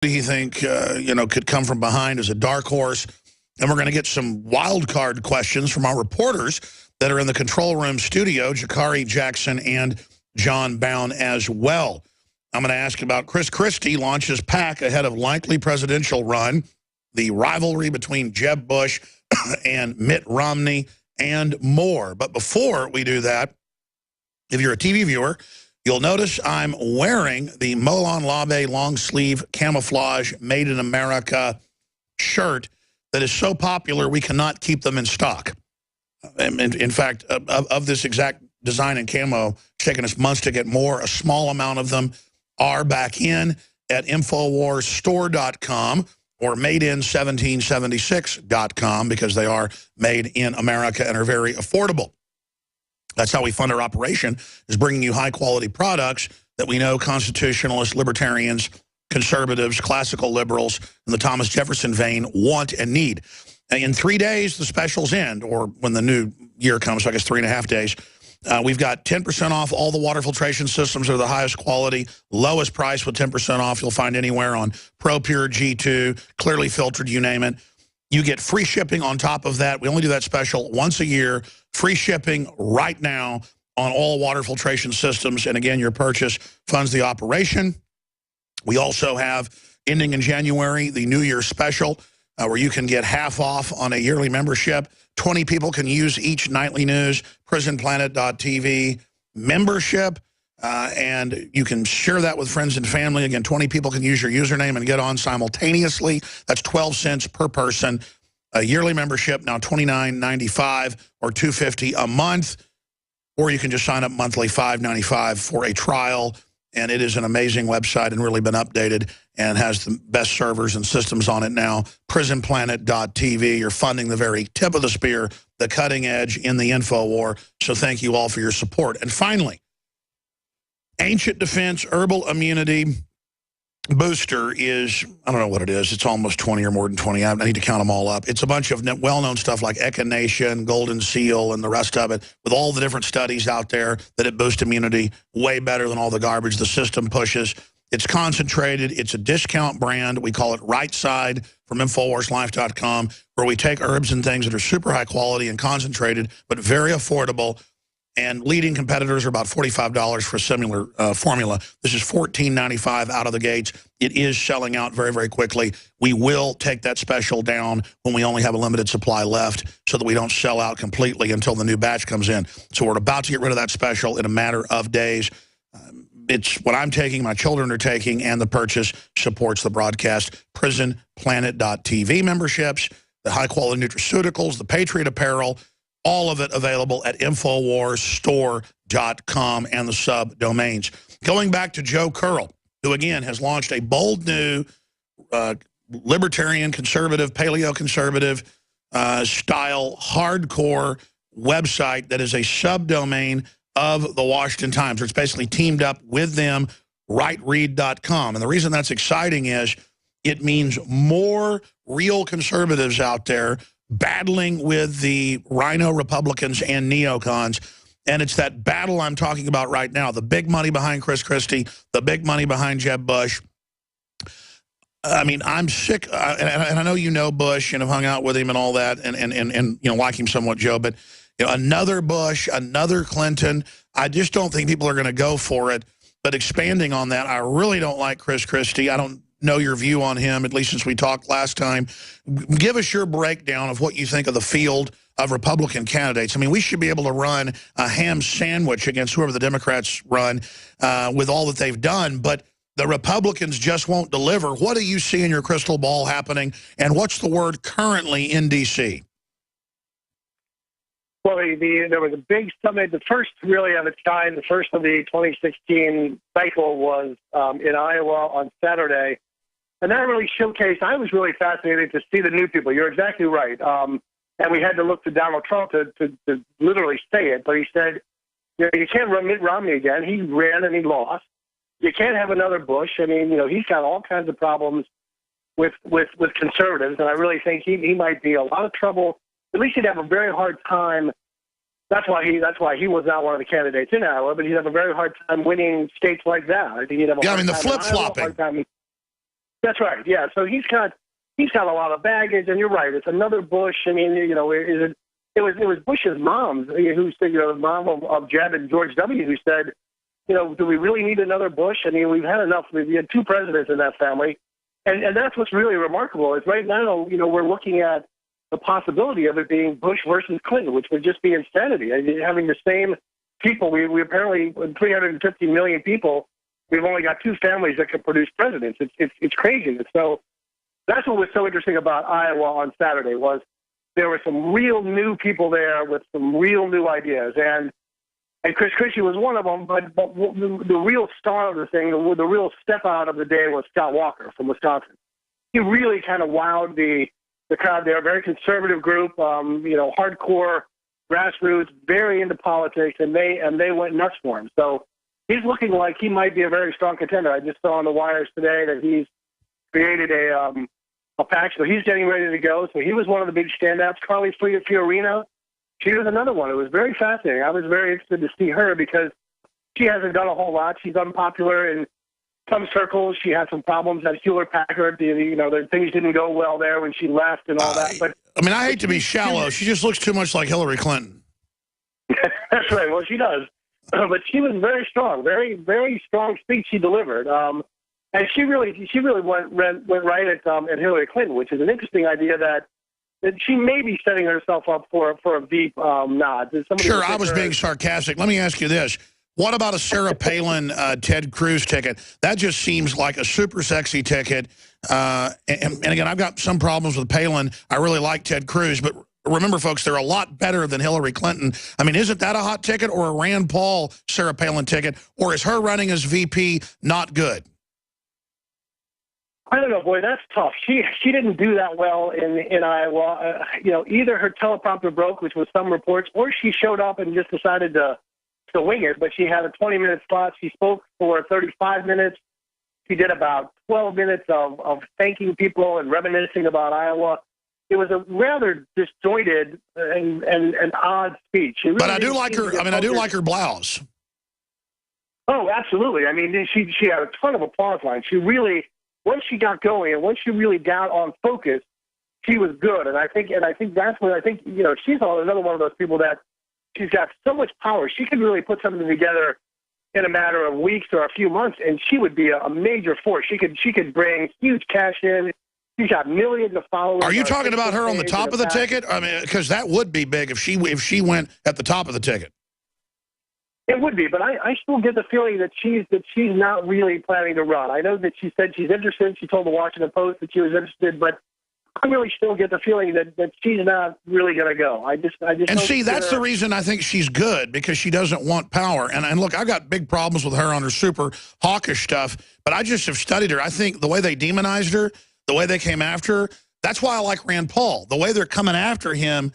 do you think, could come from behind as a dark horse? And we're going to get some wild card questions from our reporters that are in the control room studio, Jakari Jackson and John Bound as well. I'm going to ask about Chris Christie launches PAC ahead of likely presidential run, the rivalry between Jeb Bush and Mitt Romney, and more. But before we do that, if you're a TV viewer, you'll notice I'm wearing the Molon Labe long sleeve camouflage Made in America shirt that is so popular we cannot keep them in stock. In fact, of this exact design and camo, it's taken us months to get more. A small amount of them are back in at InfoWarsStore.com or MadeIn1776.com because they are made in America and are very affordable. That's how we fund our operation, is bringing you high-quality products that we know constitutionalists, libertarians, conservatives, classical liberals, and the Thomas Jefferson vein want and need. In 3 days, the specials end, or when the new year comes, so I guess 3.5 days. We've got 10% off all the water filtration systems that are the highest quality, lowest price with 10% off you'll find anywhere on ProPure, G2, clearly filtered, you name it. You get free shipping on top of that. We only do that special once a year. Free shipping right now on all water filtration systems. And again, your purchase funds the operation. We also have, ending in January, the New Year special where you can get half off on a yearly membership. 20 people can use each nightly news, prisonplanet.tv membership. And you can share that with friends and family. Again, 20 people can use your username and get on simultaneously. That's 12 cents per person. A yearly membership, now $29.95 or $2.50 a month. Or you can just sign up monthly, $5.95 for a trial. And it is an amazing website and really been updated and has the best servers and systems on it now. Prisonplanet.tv. You're funding the very tip of the spear, the cutting edge in the info war. So thank you all for your support. And finally, Ancient Defense Herbal Immunity Booster is, I don't know what it is. It's almost 20 or more than 20. I need to count them all up. It's a bunch of well-known stuff like Echinacea, Golden Seal, and the rest of it, with all the different studies out there that it boosts immunity way better than all the garbage the system pushes. It's concentrated. It's a discount brand. We call it Right Side from InfoWarsLife.com, where we take herbs and things that are super high quality and concentrated, but very affordable. And leading competitors are about $45 for a similar formula. This is $14.95 out of the gates. It is selling out very, very quickly. We will take that special down when we only have a limited supply left so that we don't sell out completely until the new batch comes in. So we're about to get rid of that special in a matter of days. It's what I'm taking, my children are taking, and the purchase supports the broadcast. PrisonPlanet.tv memberships, the high-quality nutraceuticals, the Patriot apparel, all of it available at InfoWarsStore.com and the subdomains. Going back to Joe Curl, who, again, has launched a bold new libertarian, conservative, paleo-conservative style hardcore website that is a subdomain of the Washington Times. It's basically teamed up with them, rightread.com. And the reason that's exciting is it means more real conservatives out there battling with the rhino Republicans and neocons. And it's that battle I'm talking about right now. The big money behind Chris Christie, the big money behind Jeb Bush. I mean, I'm sick, and I know you know Bush and have hung out with him and all that, and like him somewhat, Joe, but another Bush, another Clinton. I just don't think people are going to go for it. But expanding on that, I really don't like Chris Christie. I don't know your view on him, at least since we talked last time. Give us your breakdown of what you think of the field of Republican candidates. I mean, we should be able to run a ham sandwich against whoever the Democrats run with all that they've done, but the Republicans just won't deliver. What do you see in your crystal ball happening, and what's the word currently in D.C.? Well, there was a big summit, the first really of its kind, the first of the 2016 cycle was in Iowa on Saturday. And that really showcased, I was really fascinated to see the new people. You're exactly right. And we had to look to Donald Trump to literally say it. But he said, you can't run Mitt Romney again. He ran and he lost. You can't have another Bush. I mean, he's got all kinds of problems with conservatives. And I really think he might be a lot of trouble. At least he'd have a very hard time. That's why he was not one of the candidates in Iowa, but he'd have a very hard time winning states like that. I think he'd have a hard time. The flip-flopping. That's right. Yeah. So he's got a lot of baggage, and you're right. It's another Bush. I mean, you know, it was Bush's mom who said, you know, the mom of Jeb and George W. who said, you know, do we really need another Bush? I mean, we've had enough. We had two presidents in that family, and that's what's really remarkable. Is right now, you know, we're looking at the possibility of it being Bush versus Clinton, which would just be insanity. I mean, having the same people, we apparently 350 million people. We've only got two families that can produce presidents. It's crazy. And so that's what was so interesting about Iowa on Saturday was there were some real new people there with some real new ideas. And Chris Christie was one of them, but the real star of the thing, the real step out of the day was Scott Walker from Wisconsin. He really kind of wowed the crowd there, a very conservative group, you know, hardcore, grassroots, very into politics, and they went nuts for him. So he's looking like he might be a very strong contender. I just saw on the wires today that he's created a pack, so he's getting ready to go. So he was one of the big standouts. Carly Fiorina, she was another one. It was very fascinating. I was very interested to see her because she hasn't done a whole lot. She's unpopular in some circles. She had some problems at Hewlett-Packard. You know, the things didn't go well there when she left and all that. But I mean, I hate to be shallow. She just looks too much like Hillary Clinton. That's right. Well, she does. But she was very strong, very, very strong speech she delivered. And she really went right at Hillary Clinton, which is an interesting idea that she may be setting herself up for a deep nod. Sure, I was being sarcastic. Let me ask you this. What about a Sarah Palin Ted Cruz ticket? That just seems like a super sexy ticket. And again, I've got some problems with Palin. I really like Ted Cruz, but remember, folks, they're a lot better than Hillary Clinton. I mean, isn't that a hot ticket or a Rand Paul Sarah Palin ticket? Or is her running as VP not good? I don't know, boy, that's tough. She didn't do that well in Iowa. You know, either her teleprompter broke, which was some reports, or she showed up and just decided to wing it. But she had a 20-minute slot. She spoke for 35 minutes. She did about 12 minutes of thanking people and reminiscing about Iowa. It was a rather disjointed and odd speech. Really, but I do like her. I mean, I do like her blouse. Oh, absolutely. I mean, she had a ton of applause lines. She really, once she got going and once she really got on focus, she was good. And I think that's what I think. You know, she's another one of those people that she's got so much power. She could really put something together in a matter of weeks or a few months, and she would be a major force. She could bring huge cash in. She's got millions of followers. Are you talking about her on the top of the ticket? I mean, because that would be big if she went at the top of the ticket. It would be, but I still get the feeling that she's not really planning to run. I know that she said she's interested. She told the Washington Post that she was interested, but I really still get the feeling that she's not really going to go. I just. And see, that's the reason I think she's good, because she doesn't want power. And look, I got big problems with her on her super hawkish stuff, but I just have studied her. I think the way they demonized her, the way they came after her, that's why I like Rand Paul. The way they're coming after him.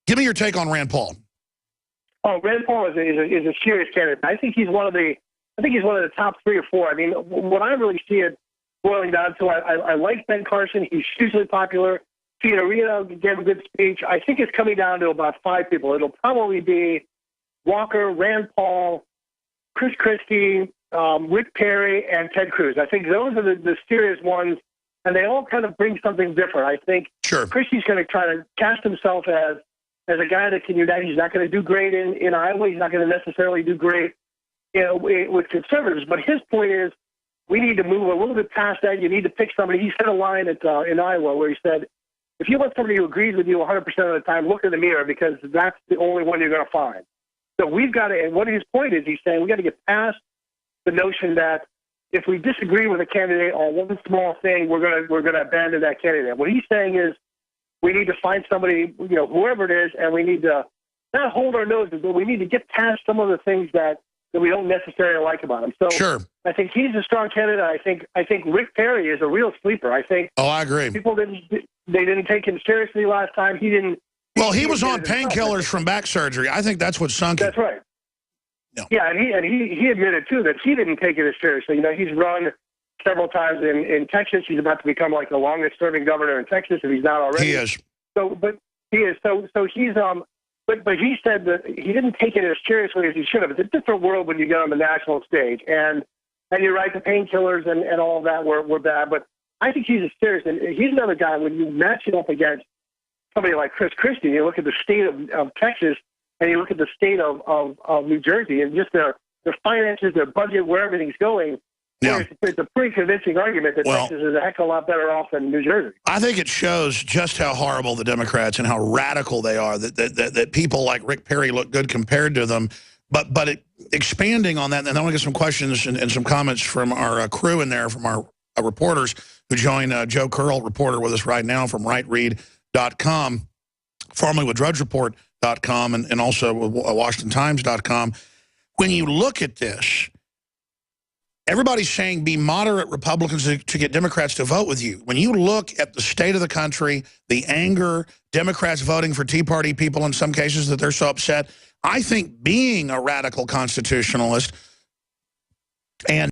Give me your take on Rand Paul. Oh, Rand Paul is a serious candidate. I think he's one of the top 3 or 4. I mean, what I really see it boiling down to, I like Ben Carson. He's hugely popular. Fiorina gave a good speech. I think it's coming down to about 5 people. It'll probably be Walker, Rand Paul, Chris Christie, Rick Perry, and Ted Cruz. I think those are the serious ones, and they all kind of bring something different. I think sure. Christie's going to try to cast himself as a guy that can unite. He's not going to do great in Iowa. He's not going to necessarily do great, you know, with conservatives. But his point is, we need to move a little bit past that. You need to pick somebody. He said a line in Iowa where he said, if you want somebody who agrees with you 100% of the time, look in the mirror, because that's the only one you're going to find. So we've got to, and what his point is, he's saying we've got to get past the notion that if we disagree with a candidate on one small thing, we're going to abandon that candidate. What he's saying is we need to find somebody, you know, whoever it is, and we need to not hold our noses, but we need to get past some of the things that we don't necessarily like about him. So sure. I think he's a strong candidate. I think Rick Perry is a real sleeper. I think. Oh, I agree. People didn't take him seriously last time. He didn't. Well, he was on painkillers from back surgery. I think that's what sunk him. That's right. No. Yeah, and he admitted too that he didn't take it as seriously. You know, he's run several times in Texas. He's about to become like the longest serving governor in Texas, if he's not already. He is. So, but he is. So he's But he said that he didn't take it as seriously as he should have. It's a different world when you get on the national stage, and And you're right, the painkillers and all of that were bad. But I think he's a serious, and he's another guy, when you match him up against somebody like Chris Christie, you look at the state of Texas, and you look at the state of New Jersey, and just their finances, their budget, where everything's going. Yeah. It's a pretty convincing argument that Texas is a heck of a lot better off than New Jersey. I think it shows just how horrible the Democrats and how radical they are, that people like Rick Perry look good compared to them. But expanding on that, and I want to get some questions and some comments from our crew in there, from our reporters who join Joe Curl, reporter with us right now from rightread.com, formerly with drudgereport.com, and also with WashingtonTimes.com. When you look at this, everybody's saying be moderate Republicans to get Democrats to vote with you. When you look at the state of the country, the anger, Democrats voting for Tea Party people in some cases that they're so upset, I think being a radical constitutionalist and